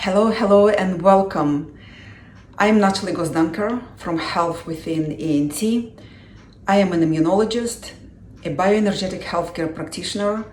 Hello, and welcome. I'm Natalie Gosdanker from Health Within ENT. I am an immunologist, a bioenergetic healthcare practitioner,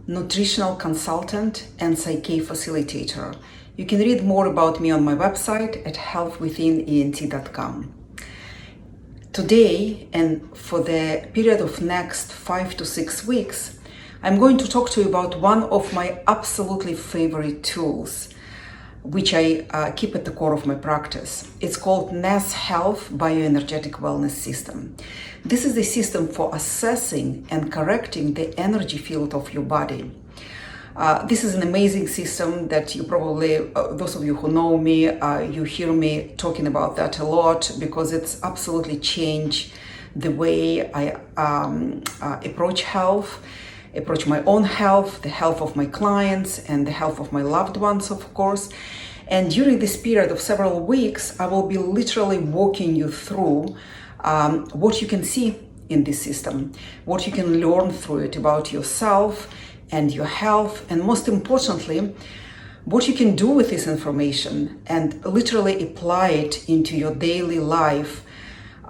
nutritional consultant, and Psyche facilitator. You can read more about me on my website at healthwithinent.com. Today, and for the period of next 5 to 6 weeks, I'm going to talk to you about one of my absolutely favorite tools, which I keep at the core of my practice. It's called NES Health Bio-Energetic WellNES system. This is the system for assessing and correcting the energy field of your body. This is an amazing system that you probably, those of you who know me, you hear me talking about that a lot because it's absolutely changed the way I approach health, approach my own health, the health of my clients, and the health of my loved ones, of course. And during this period of several weeks, I will be literally walking you through what you can see in this system, what you can learn through it about yourself and your health, and most importantly, what you can do with this information and literally apply it into your daily life,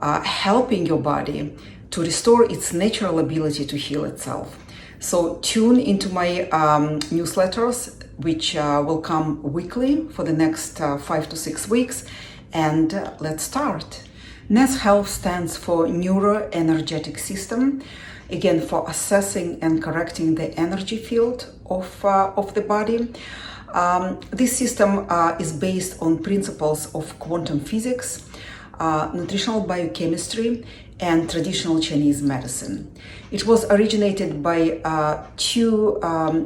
helping your body to restore its natural ability to heal itself. So tune into my newsletters, which will come weekly for the next 5 to 6 weeks. And let's start. NES Health stands for Neuroenergetic System, again, for assessing and correcting the energy field of the body. This system is based on principles of quantum physics, nutritional biochemistry, and traditional Chinese medicine. It was originated by two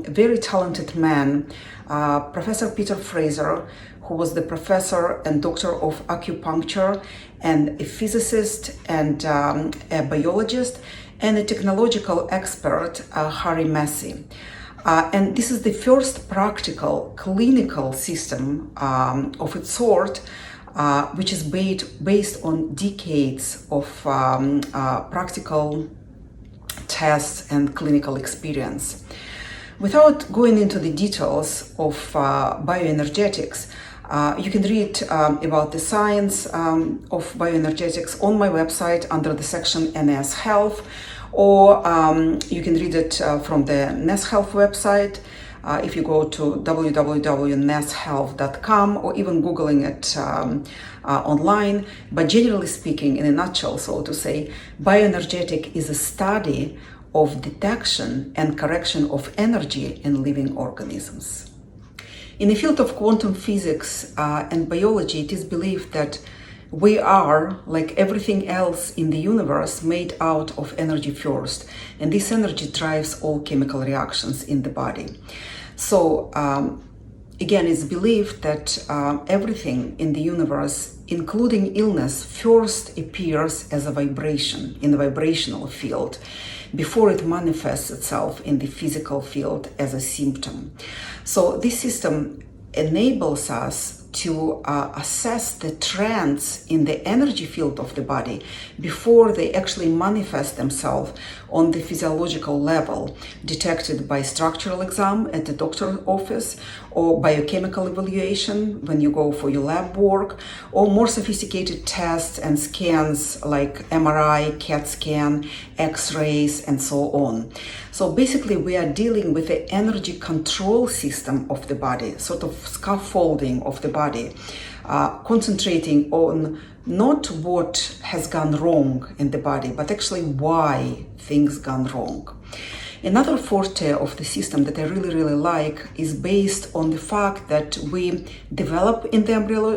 very talented men, Professor Peter Fraser, who was the professor and doctor of acupuncture, and a physicist and a biologist, and a technological expert, Harry Massey. And this is the first practical clinical system of its sort, which is based on decades of practical tests and clinical experience. Without going into the details of bioenergetics, you can read about the science of bioenergetics on my website under the section NES Health, or you can read it from the NES Health website. If you go to www.neshealth.com or even Googling it online. But generally speaking, in a nutshell, so to say, bioenergetic is a study of detection and correction of energy in living organisms. In the field of quantum physics and biology, it is believed that we are, like everything else in the universe, made out of energy first, and this energy drives all chemical reactions in the body. So again, it's believed that everything in the universe, including illness, first appears as a vibration in the vibrational field before it manifests itself in the physical field as a symptom. So this system enables us to assess the trends in the energy field of the body before they actually manifest themselves on the physiological level, detected by structural exam at the doctor's office, or biochemical evaluation when you go for your lab work, or more sophisticated tests and scans like MRI, CAT scan, X-rays, and so on. So basically, we are dealing with the energy control system of the body, sort of scaffolding of the body, concentrating on not what has gone wrong in the body, but actually why things gone wrong. Another forte of the system that I really like is based on the fact that we develop in the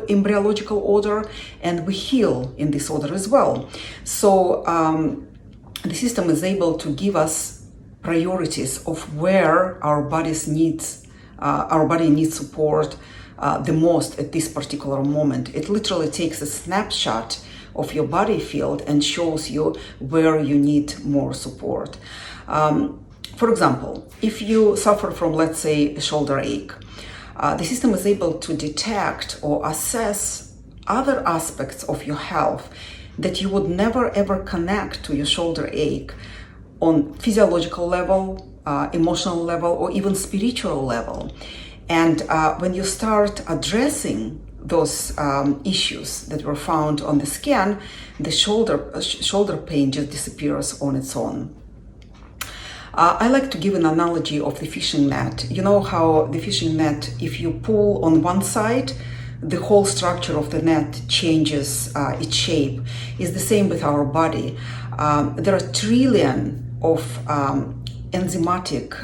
embryological order and we heal in this order as well. So the system is able to give us priorities of where our body needs support the most at this particular moment. It literally takes a snapshot of your body field and shows you where you need more support. For example, if you suffer from, let's say, a shoulder ache, the system is able to detect or assess other aspects of your health that you would never ever connect to your shoulder ache on physiological level, emotional level, or even spiritual level. And when you start addressing those issues that were found on the scan, the shoulder pain just disappears on its own. I like to give an analogy of the fishing net. You know how the fishing net, if you pull on one side, the whole structure of the net changes its shape. It's the same with our body. There are trillion of enzymatic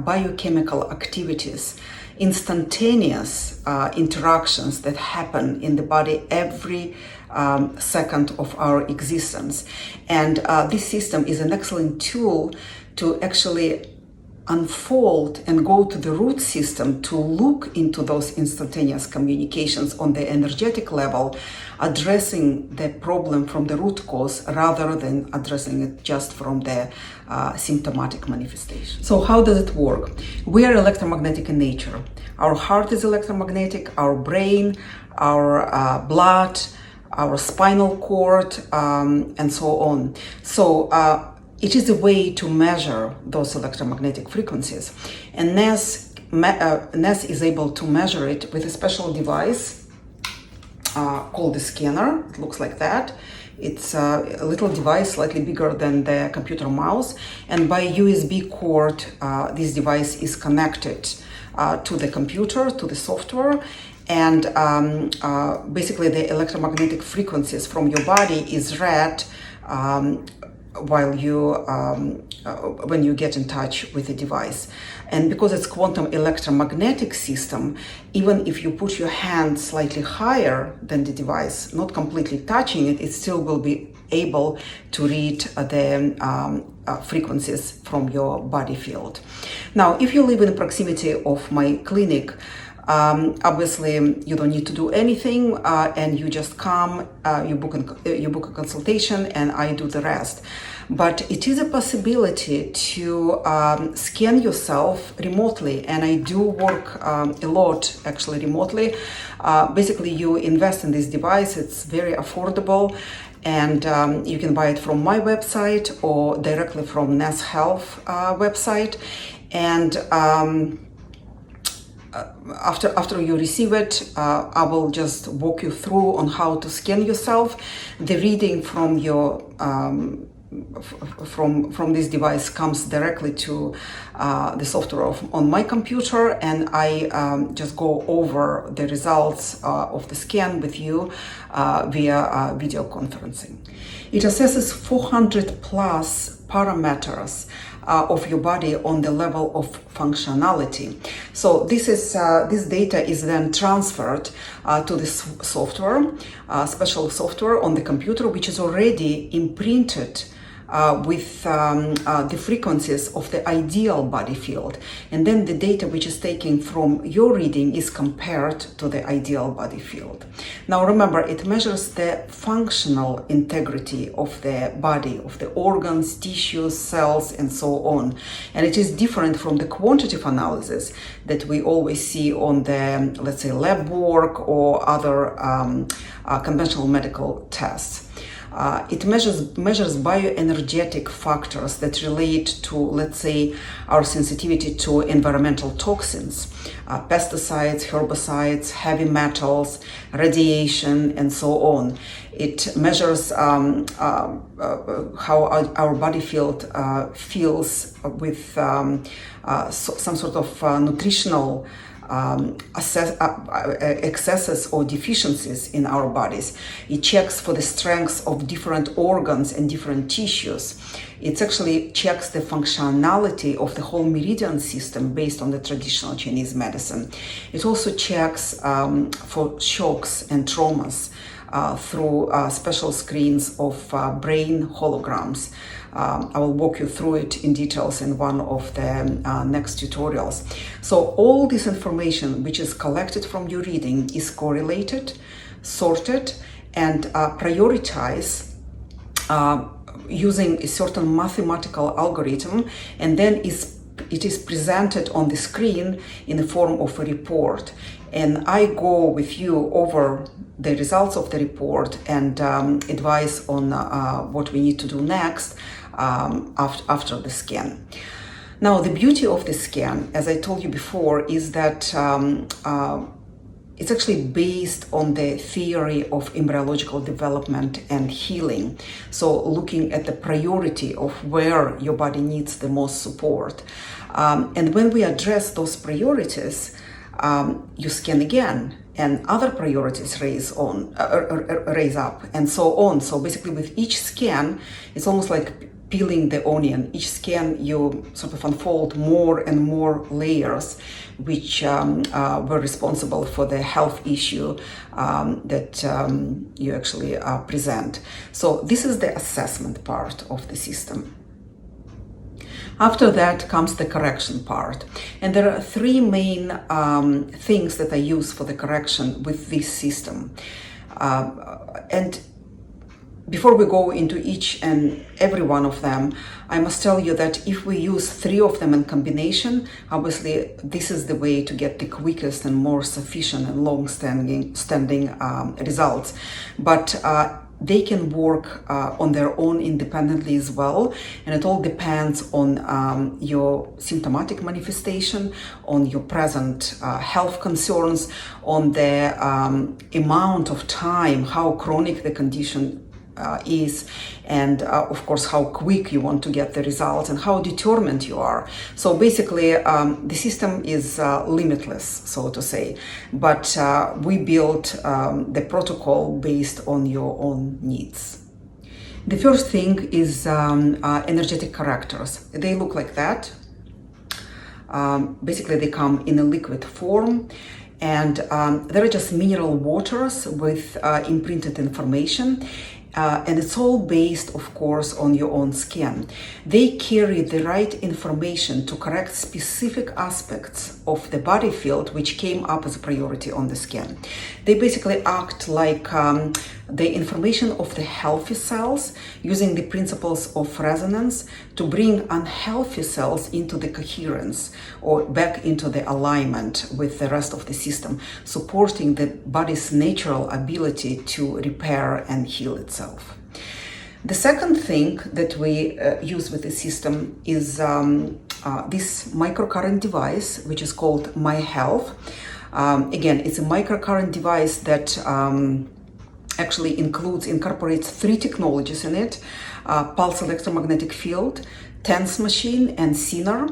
biochemical activities, instantaneous interactions that happen in the body every second of our existence. And this system is an excellent tool to actually unfold and go to the root system to look into those instantaneous communications on the energetic level, addressing the problem from the root cause rather than addressing it just from the symptomatic manifestation. So how does it work? We are electromagnetic in nature. Our heart is electromagnetic, our brain, our blood, our spinal cord, and so on. So it is a way to measure those electromagnetic frequencies. And NES is able to measure it with a special device called the scanner. It looks like that. It's a little device slightly bigger than the computer mouse. And by USB cord, this device is connected to the computer, to the software. And basically the electromagnetic frequencies from your body is read while you when you get in touch with the device. And because it's quantum electromagnetic system, even if you put your hand slightly higher than the device, not completely touching it, it still will be able to read the frequencies from your body field. Now, if you live in proximity of my clinic, obviously you don't need to do anything, and you just come, you book a consultation, and I do the rest. But it is a possibility to scan yourself remotely, and I do work a lot actually remotely. Basically, you invest in this device. It's very affordable, and you can buy it from my website or directly from NES Health website. And after you receive it, I will just walk you through on how to scan yourself. The reading from your from this device comes directly to the software on my computer, and I just go over the results of the scan with you via video conferencing. It assesses 400 plus parameters of your body on the level of functionality. So this data is then transferred to this software, special software on the computer, which is already imprinted with the frequencies of the ideal body field. And then the data which is taken from your reading is compared to the ideal body field. Now remember, it measures the functional integrity of the body, of the organs, tissues, cells, and so on. And it is different from the quantitative analysis that we always see on the, let's say, lab work or other conventional medical tests. It measures bioenergetic factors that relate to, let's say, our sensitivity to environmental toxins, pesticides, herbicides, heavy metals, radiation, and so on. It measures how our body field feels with some sort of nutritional excesses or deficiencies in our bodies. It checks for the strengths of different organs and different tissues. It actually checks the functionality of the whole meridian system based on the traditional Chinese medicine. It also checks for shocks and traumas through special screens of brain holograms. I will walk you through it in details in one of the next tutorials. So all this information which is collected from your reading is correlated, sorted, and prioritized using a certain mathematical algorithm, and then it is presented on the screen in the form of a report. And I go with you over the results of the report and advise on what we need to do next after the scan. Now, the beauty of the scan, as I told you before, is that it's actually based on the theory of embryological development and healing. So looking at the priority of where your body needs the most support. And when we address those priorities, you scan again, and other priorities raise up, and so on. So basically, with each scan, it's almost like peeling the onion. Each scan, you sort of unfold more and more layers, which were responsible for the health issue that you actually present. So this is the assessment part of the system. After that comes the correction part. And there are three main things that I use for the correction with this system. And before we go into each and every one of them, I must tell you that if we use three of them in combination, obviously this is the way to get the quickest and more sufficient and long-standing results. But they can work on their own independently as well, and it all depends on your symptomatic manifestation, on your present health concerns, on the amount of time, how chronic the condition is, and of course how quick you want to get the results and how determined you are. So basically the system is limitless, so to say, but we built the protocol based on your own needs. The first thing is energetic correctors. They look like that. Basically they come in a liquid form, and they're just mineral waters with imprinted information. And it's all based, of course, on your own scan. They carry the right information to correct specific aspects of the body field which came up as a priority on the scan. They basically act like the information of the healthy cells, using the principles of resonance to bring unhealthy cells into the coherence or back into the alignment with the rest of the system, supporting the body's natural ability to repair and heal itself. The second thing that we use with the system is this microcurrent device, which is called My Health. Again, it's a microcurrent device that actually incorporates three technologies in it: pulse electromagnetic field, TENS machine, and SINAR.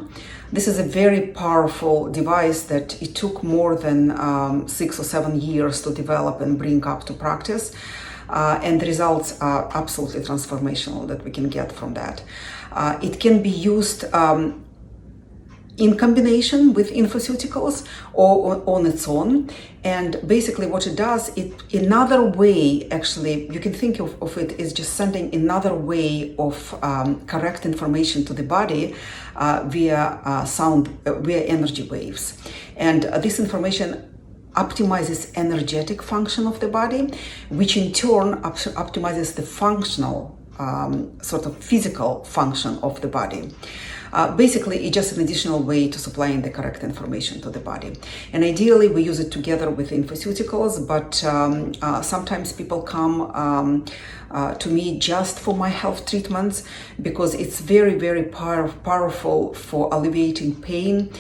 This is a very powerful device that it took more than 6 or 7 years to develop and bring up to practice. And the results are absolutely transformational that we can get from that. It can be used in combination with infoceuticals or on its own. And basically what it does, another way, actually, you can think of it as just sending another way of correct information to the body via energy waves. And this information optimizes energetic function of the body, which in turn optimizes the functional, sort of physical function of the body. Basically, it's just an additional way to supplying the correct information to the body. And ideally, we use it together with infoceuticals, but sometimes people come to me just for my health treatments because it's very, very powerful for alleviating pain.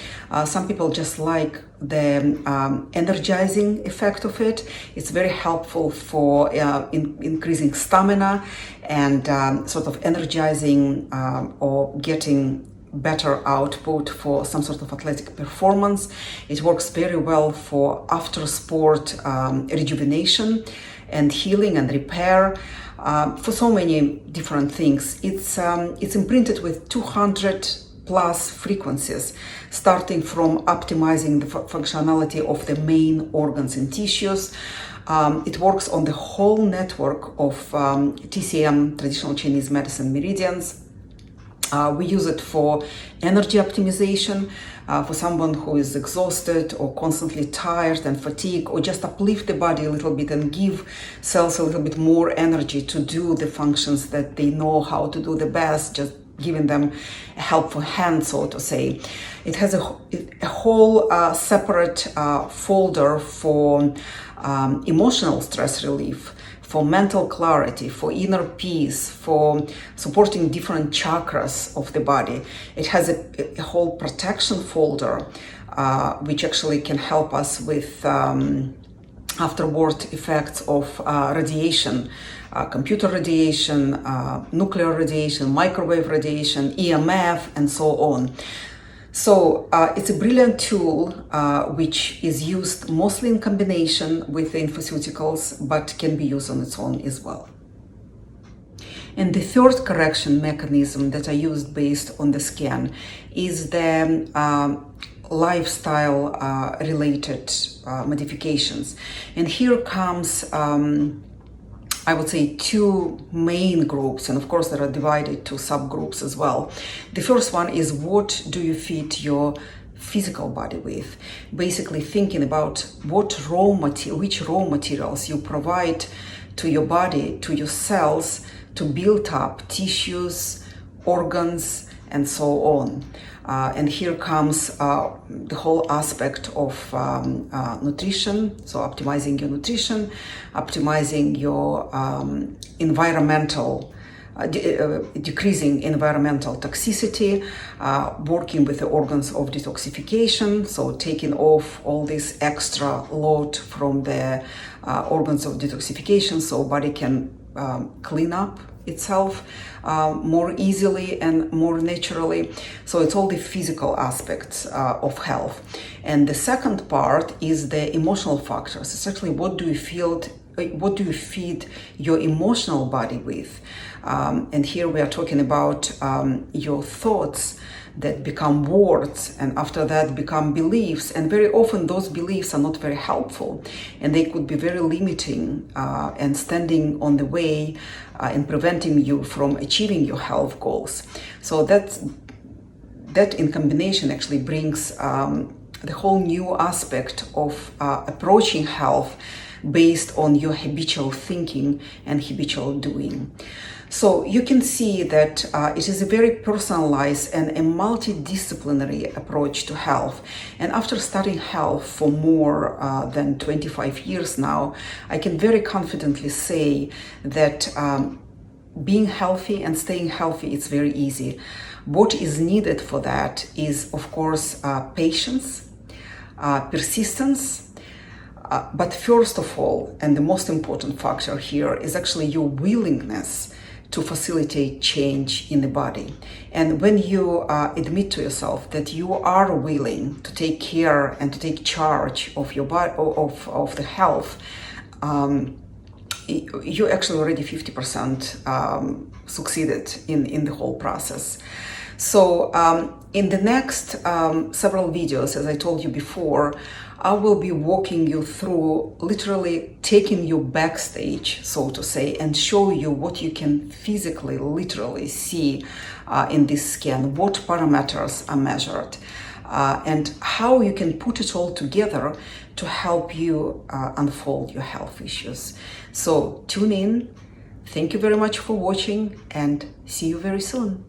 Some people just like the energizing effect of it. It's very helpful for increasing stamina and sort of energizing or getting better output for some sort of athletic performance. It works very well for after sport rejuvenation and healing and repair, for so many different things. It's imprinted with 200 plus frequencies, starting from optimizing the functionality of the main organs and tissues. It works on the whole network of TCM, traditional Chinese medicine meridians. We use it for energy optimization, for someone who is exhausted or constantly tired and fatigued, or just uplift the body a little bit and give cells a little bit more energy to do the functions that they know how to do the best, just giving them a helpful hand, so to say. It has a whole separate folder for emotional stress relief, for mental clarity, for inner peace, for supporting different chakras of the body. It has a whole protection folder, which actually can help us with afterward effects of radiation, computer radiation, nuclear radiation, microwave radiation, EMF, and so on. So it's a brilliant tool which is used mostly in combination with the pharmaceuticals, but can be used on its own as well. And the third correction mechanism that I used based on the scan is the lifestyle related modifications. And here comes I would say two main groups, and of course there are divided to subgroups as well. The first one is, what do you feed your physical body with? Basically thinking about which raw materials you provide to your body, to your cells, to build up tissues, organs, and so on. And here comes the whole aspect of nutrition, so optimizing your nutrition, optimizing your decreasing environmental toxicity, working with the organs of detoxification, so taking off all this extra load from the organs of detoxification so body can clean up itself more easily and more naturally. So it's all the physical aspects of health. And the second part is the emotional factors. It's actually what do you feed your emotional body with? And here we are talking about your thoughts that become words, and after that become beliefs. And very often those beliefs are not very helpful, and they could be very limiting and standing on the way and preventing you from achieving your health goals. So that in combination actually brings the whole new aspect of approaching health based on your habitual thinking and habitual doing. So you can see that it is a very personalized and a multidisciplinary approach to health. And after studying health for more than 25 years now, I can very confidently say that being healthy and staying healthy is very easy. What is needed for that is, of course, patience, persistence, but first of all, and the most important factor here, is actually your willingness to facilitate change in the body. And when you admit to yourself that you are willing to take care and to take charge of your body, of the health, you actually already 50% succeeded in the whole process. So in the next several videos, as I told you before, I will be walking you through, literally taking you backstage, so to say, and show you what you can physically, literally see in this scan, what parameters are measured, and how you can put it all together to help you unfold your health issues. So tune in. Thank you very much for watching, and see you very soon.